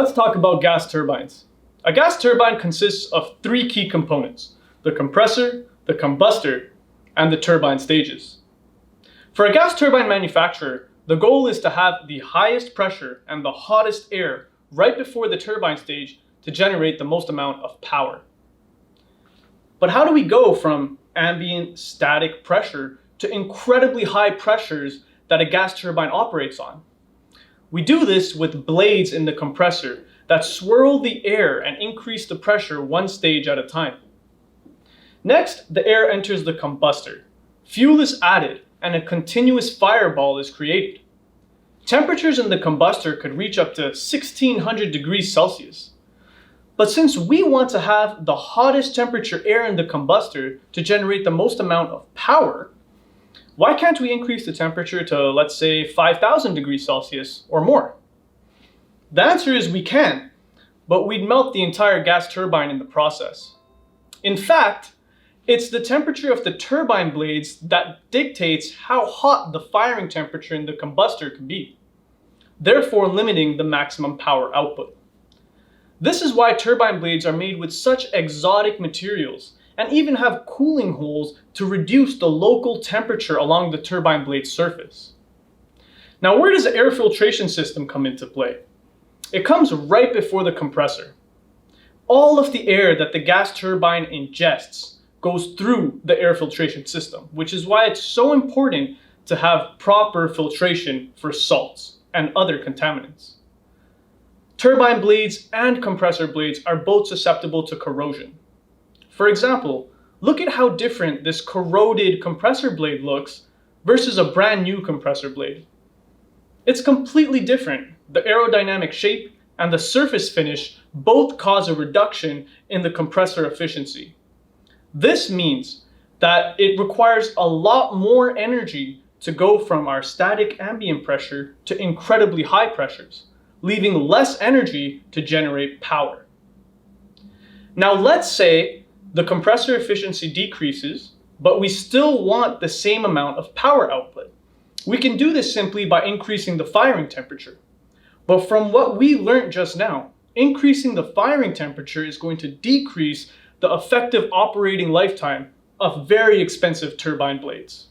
Let's talk about gas turbines. A gas turbine consists of three key components: the compressor, the combustor, and the turbine stages. For a gas turbine manufacturer, the goal is to have the highest pressure and the hottest air right before the turbine stage to generate the most amount of power. But how do we go from ambient static pressure to incredibly high pressures that a gas turbine operates on? We do this with blades in the compressor that swirl the air and increase the pressure one stage at a time. Next, the air enters the combustor. Fuel is added and a continuous fireball is created. Temperatures in the combustor could reach up to 1600 degrees Celsius. But since we want to have the hottest temperature air in the combustor to generate the most amount of power, why can't we increase the temperature to, let's say, 5000 degrees Celsius or more? The answer is we can, but we'd melt the entire gas turbine in the process. In fact, it's the temperature of the turbine blades that dictates how hot the firing temperature in the combustor can be, therefore limiting the maximum power output. This is why turbine blades are made with such exotic materials and even have cooling holes to reduce the local temperature along the turbine blade's surface. Now, where does the air filtration system come into play? It comes right before the compressor. All of the air that the gas turbine ingests goes through the air filtration system, which is why it's so important to have proper filtration for salts and other contaminants. Turbine blades and compressor blades are both susceptible to corrosion. For example, look at how different this corroded compressor blade looks versus a brand new compressor blade. It's completely different. The aerodynamic shape and the surface finish both cause a reduction in the compressor efficiency. This means that it requires a lot more energy to go from our static ambient pressure to incredibly high pressures, leaving less energy to generate power. Now let's say the compressor efficiency decreases, but we still want the same amount of power output. We can do this simply by increasing the firing temperature. But from what we learned just now, increasing the firing temperature is going to decrease the effective operating lifetime of very expensive turbine blades.